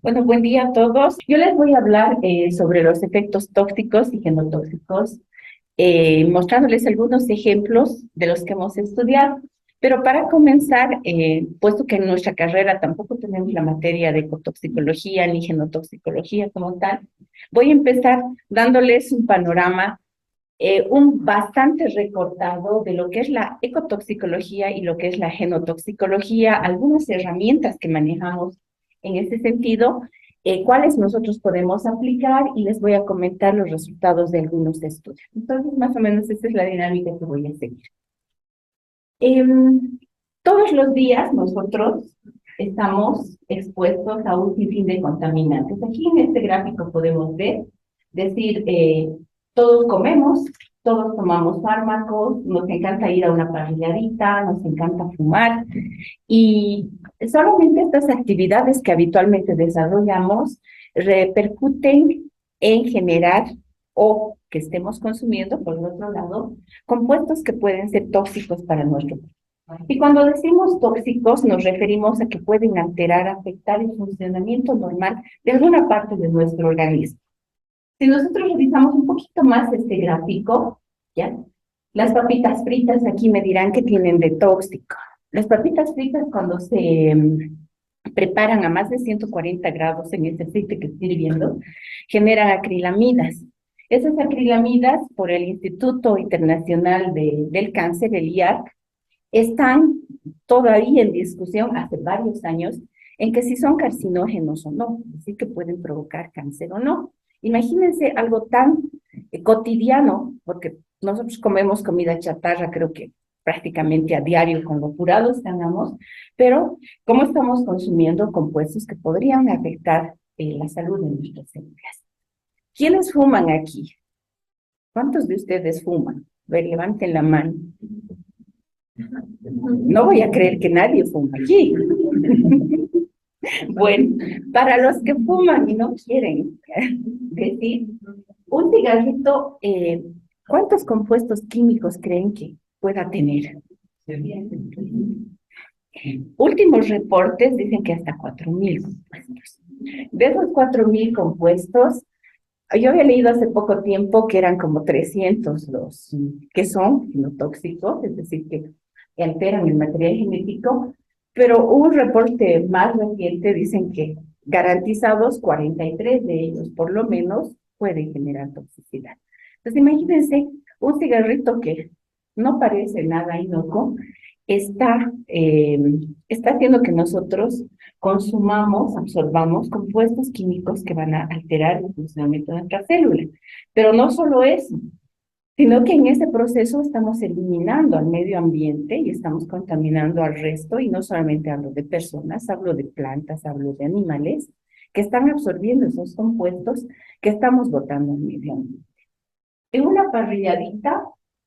Bueno, buen día a todos. Yo les voy a hablar sobre los efectos tóxicos y genotóxicos, mostrándoles algunos ejemplos de los que hemos estudiado. Pero para comenzar, puesto que en nuestra carrera tampoco tenemos la materia de ecotoxicología ni genotoxicología como tal, voy a empezar dándoles un panorama, un bastante recortado de lo que es la ecotoxicología y lo que es la genotoxicología, algunas herramientas que manejamos en ese sentido, cuáles nosotros podemos aplicar y les voy a comentar los resultados de algunos estudios. Entonces, más o menos esta es la dinámica que voy a seguir. Em, Todos los días nosotros estamos expuestos a un sinfín de contaminantes. Aquí en este gráfico podemos ver, decir, todos comemos, todos tomamos fármacos, nos encanta ir a una parrilladita, nos encanta fumar y solamente estas actividades que habitualmente desarrollamos repercuten en generar o que estemos consumiendo, por el otro lado, compuestos que pueden ser tóxicos para nuestro cuerpo. Y cuando decimos tóxicos, nos referimos a que pueden alterar, afectar el funcionamiento normal de alguna parte de nuestro organismo. Si nosotros revisamos un poquito más este gráfico, ¿ya? Las papitas fritas aquí me dirán que tienen de tóxico. Las papitas fritas cuando se preparan a más de 140 grados en este aceite que estoy hirviendo, generan acrilamidas. Esas acrilamidas, por el Instituto Internacional del Cáncer, el IARC, están todavía en discusión hace varios años en que si son carcinógenos o no, es decir, que pueden provocar cáncer o no. Imagínense algo tan cotidiano, porque nosotros comemos comida chatarra, creo que prácticamente a diario con lo apurados que andamos, pero ¿cómo estamos consumiendo compuestos que podrían afectar la salud de nuestras células? ¿Quiénes fuman aquí? ¿Cuántos de ustedes fuman? A ver, levanten la mano. No voy a creer que nadie fuma aquí. Bueno, para los que fuman y no quieren decir, un cigarrito, ¿cuántos compuestos químicos creen que pueda tener? Últimos reportes dicen que hasta 4.000 compuestos. De esos 4.000 compuestos, yo había leído hace poco tiempo que eran como 300 los que son genotóxicos, es decir, que alteran el material genético, pero un reporte más reciente dicen que garantizados 43 de ellos, por lo menos, pueden generar toxicidad. Entonces, imagínense un cigarrito que no parece nada inocuo, está haciendo que nosotros consumamos, absorbamos compuestos químicos que van a alterar el funcionamiento de nuestra célula. Pero no solo eso, sino que en ese proceso estamos eliminando al medio ambiente y estamos contaminando al resto, y no solamente hablo de personas, hablo de plantas, hablo de animales, que están absorbiendo esos compuestos que estamos botando al medio ambiente. En una parrilladita,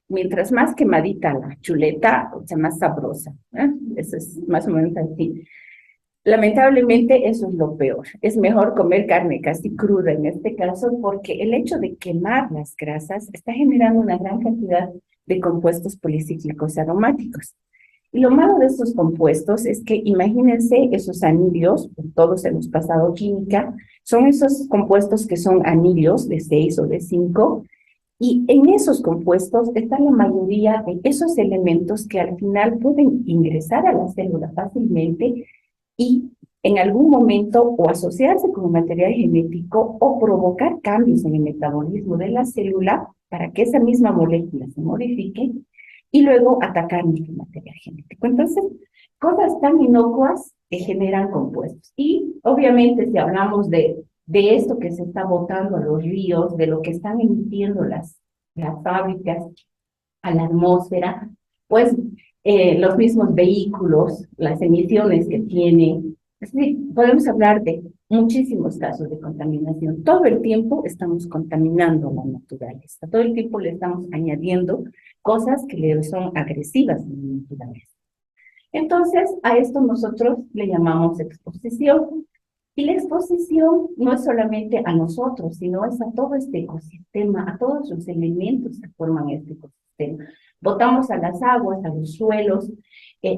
mientras más quemadita la chuleta, o sea, más sabrosa, ¿eh? Eso es más o menos así. Lamentablemente eso es lo peor. Es mejor comer carne casi cruda en este caso porque el hecho de quemar las grasas está generando una gran cantidad de compuestos policíclicos aromáticos. Y lo malo de estos compuestos es que imagínense esos anillos, todos hemos pasado química, son esos compuestos que son anillos de 6 o de 5 y en esos compuestos está la mayoría de esos elementos que al final pueden ingresar a la célula fácilmente y en algún momento o asociarse con el material genético o provocar cambios en el metabolismo de la célula para que esa misma molécula se modifique y luego atacar nuestro material genético. Entonces, cosas tan inocuas que generan compuestos. Y obviamente si hablamos de esto que se está botando a los ríos, de lo que están emitiendo las fábricas a la atmósfera, pues los mismos vehículos, las emisiones que tienen. Es decir, podemos hablar de muchísimos casos de contaminación. Todo el tiempo estamos contaminando la naturaleza, todo el tiempo le estamos añadiendo cosas que le son agresivas a la naturaleza. Entonces, a esto nosotros le llamamos exposición. Y la exposición no es solamente a nosotros, sino es a todo este ecosistema, a todos los elementos que forman este ecosistema. Botamos a las aguas, a los suelos,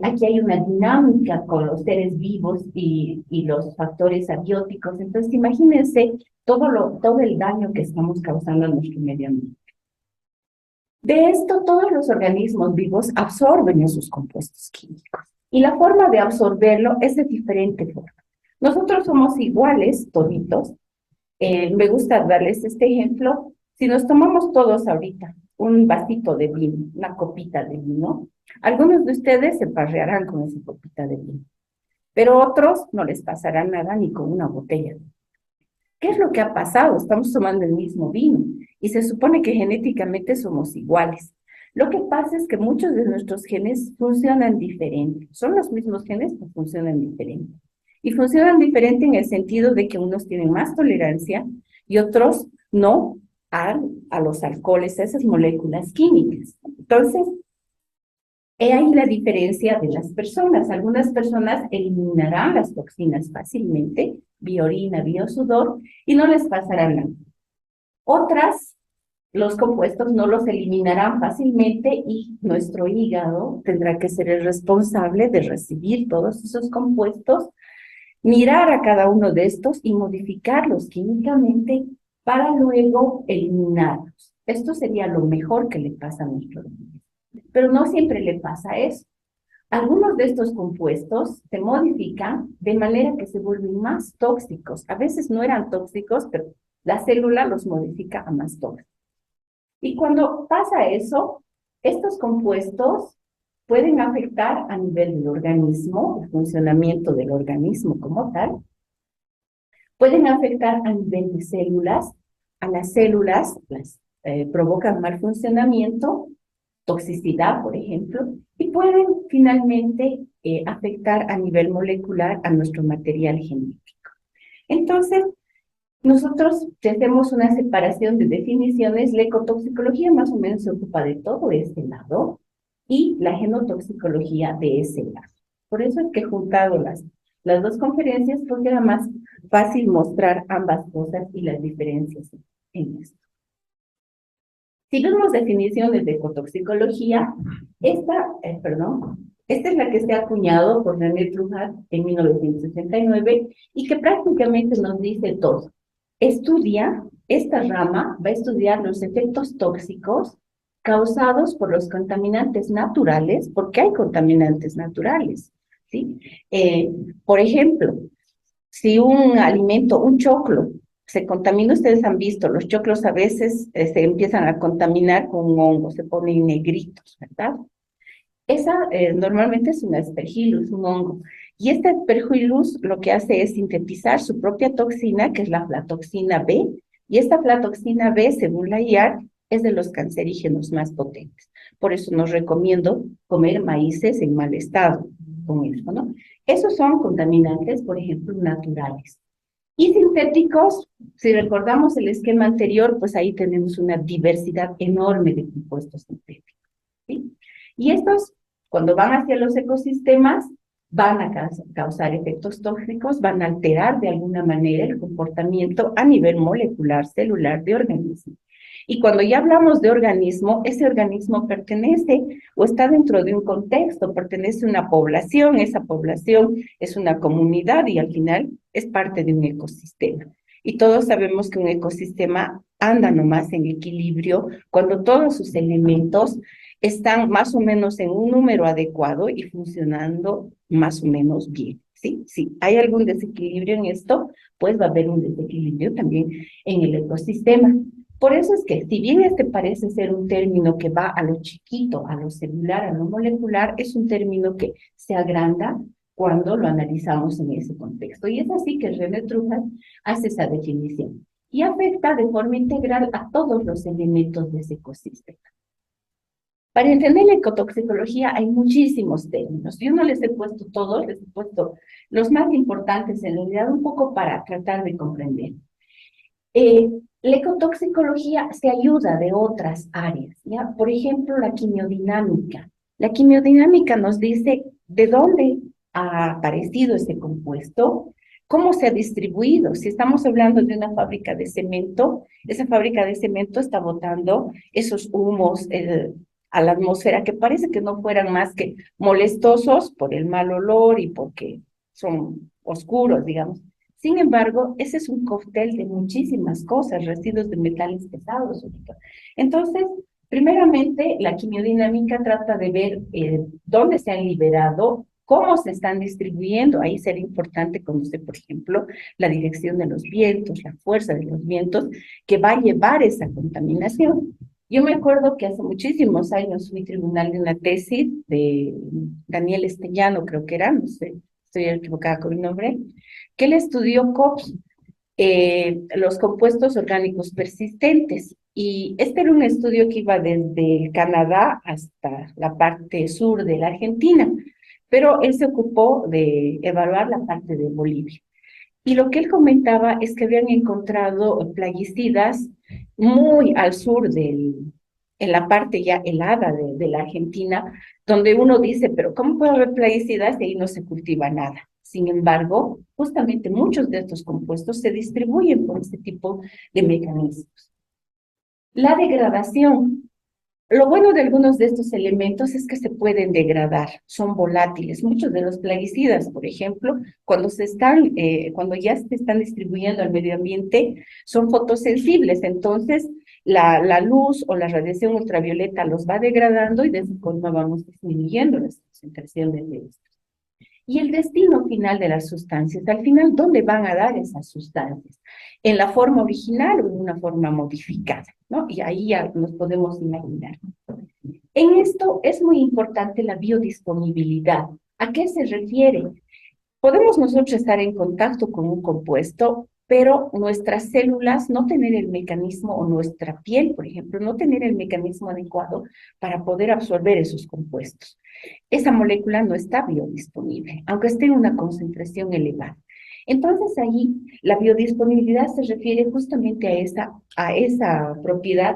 Aquí hay una dinámica con los seres vivos y los factores abióticos. Entonces, imagínense todo el daño que estamos causando a nuestro medio ambiente. De esto, todos los organismos vivos absorben esos compuestos químicos. Y la forma de absorberlo es de diferente forma. Nosotros somos iguales, toditos. Me gusta darles este ejemplo. Si nos tomamos todos ahorita un vasito de vino, una copita de vino, algunos de ustedes se parrearán con esa copita de vino, pero otros no les pasará nada ni con una botella. ¿Qué es lo que ha pasado? Estamos tomando el mismo vino y se supone que genéticamente somos iguales. Lo que pasa es que muchos de nuestros genes funcionan diferente. Son los mismos genes, pero funcionan diferente. Y funcionan diferente en el sentido de que unos tienen más tolerancia y otros no a los alcoholes, a esas moléculas químicas. Entonces, he ahí la diferencia de las personas. Algunas personas eliminarán las toxinas fácilmente, orina, sudor, y no les pasará nada. Otras, los compuestos no los eliminarán fácilmente y nuestro hígado tendrá que ser el responsable de recibir todos esos compuestos, mirar a cada uno de estos y modificarlos químicamente para luego eliminarlos. Esto sería lo mejor que le pasa a nuestro organismo. Pero no siempre le pasa eso. Algunos de estos compuestos se modifican de manera que se vuelven más tóxicos. A veces no eran tóxicos, pero la célula los modifica a más tóxicos. Y cuando pasa eso, estos compuestos pueden afectar a nivel del organismo, el funcionamiento del organismo como tal, pueden afectar a nivel de células, a las células las provocan mal funcionamiento, toxicidad, por ejemplo, y pueden finalmente afectar a nivel molecular a nuestro material genético. Entonces, nosotros si hacemos una separación de definiciones, la ecotoxicología más o menos se ocupa de todo este lado y la genotoxicología de ese lado. Por eso es que he juntado las dos conferencias porque era más fácil mostrar ambas cosas y las diferencias en esto. Si vemos definiciones de ecotoxicología, esta es la que se ha acuñado por René Truhat en 1969 y que prácticamente nos dice todo. Esta rama va a estudiar los efectos tóxicos causados por los contaminantes naturales, porque hay contaminantes naturales, ¿sí? Por ejemplo, si un alimento, un choclo, se contamina, ustedes han visto, los choclos a veces se empiezan a contaminar con un hongo, se ponen negritos, ¿verdad? Esa normalmente es un aspergillus, un hongo. Y este aspergillus lo que hace es sintetizar su propia toxina, que es la aflatoxina B, y esta aflatoxina B, según la IARC, es de los cancerígenos más potentes. Por eso nos recomiendo comer maíces en mal estado con eso, ¿no? Esos son contaminantes, por ejemplo, naturales. Y sintéticos, si recordamos el esquema anterior, pues ahí tenemos una diversidad enorme de compuestos sintéticos, ¿sí? Y estos, cuando van hacia los ecosistemas, van a causar efectos tóxicos, van a alterar de alguna manera el comportamiento a nivel molecular, celular de organismo. Y cuando ya hablamos de organismo, ese organismo pertenece o está dentro de un contexto, pertenece a una población, esa población es una comunidad y al final es parte de un ecosistema. Y todos sabemos que un ecosistema anda nomás en equilibrio cuando todos sus elementos están más o menos en un número adecuado y funcionando más o menos bien, ¿sí? Si hay algún desequilibrio en esto, pues va a haber un desequilibrio también en el ecosistema. Por eso es que, si bien este parece ser un término que va a lo chiquito, a lo celular, a lo molecular, es un término que se agranda cuando lo analizamos en ese contexto. Y es así que René Truhat hace esa definición y afecta de forma integral a todos los elementos de ese ecosistema. Para entender la ecotoxicología hay muchísimos términos. Yo no les he puesto todos, les he puesto los más importantes en realidad un poco para tratar de comprender. La ecotoxicología se ayuda de otras áreas, ¿ya? Por ejemplo, la quimiodinámica. La quimiodinámica nos dice de dónde ha aparecido ese compuesto, cómo se ha distribuido. Si estamos hablando de una fábrica de cemento, esa fábrica de cemento está botando esos humos a la atmósfera, que parece que no fueran más que molestosos por el mal olor y porque son oscuros, digamos. Sin embargo, ese es un cóctel de muchísimas cosas, residuos de metales pesados. Entonces, primeramente, la quimiodinámica trata de ver dónde se han liberado, cómo se están distribuyendo. Ahí será importante conocer, por ejemplo, la dirección de los vientos, la fuerza de los vientos que va a llevar esa contaminación. Yo me acuerdo que hace muchísimos años fui tribunal de una tesis de Daniel Estellano, creo que era, no sé, estoy equivocada con el nombre, que él estudió COPS, los compuestos orgánicos persistentes. Y este era un estudio que iba desde Canadá hasta la parte sur de la Argentina, pero él se ocupó de evaluar la parte de Bolivia. Y lo que él comentaba es que habían encontrado plaguicidas muy al sur en la parte ya helada de la Argentina, donde uno dice, pero ¿cómo puede haber plaguicidas y ahí no se cultiva nada? Sin embargo, justamente muchos de estos compuestos se distribuyen por este tipo de mecanismos. La degradación. Lo bueno de algunos de estos elementos es que se pueden degradar, son volátiles. Muchos de los plaguicidas, por ejemplo, cuando ya se están distribuyendo al medio ambiente, son fotosensibles. Entonces, la luz o la radiación ultravioleta los va degradando y de esa forma vamos disminuyendo las concentraciones de estos. Y el destino final de las sustancias, al final, ¿dónde van a dar esas sustancias? ¿En la forma original o en una forma modificada? ¿No? Y ahí ya nos podemos imaginar. En esto es muy importante la biodisponibilidad. ¿A qué se refiere? Podemos nosotros estar en contacto con un compuesto, pero nuestras células no tener el mecanismo, o nuestra piel, por ejemplo, no tener el mecanismo adecuado para poder absorber esos compuestos. Esa molécula no está biodisponible, aunque esté en una concentración elevada. Entonces ahí la biodisponibilidad se refiere justamente a esa propiedad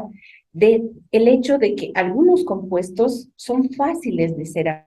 de el hecho de que algunos compuestos son fáciles de ser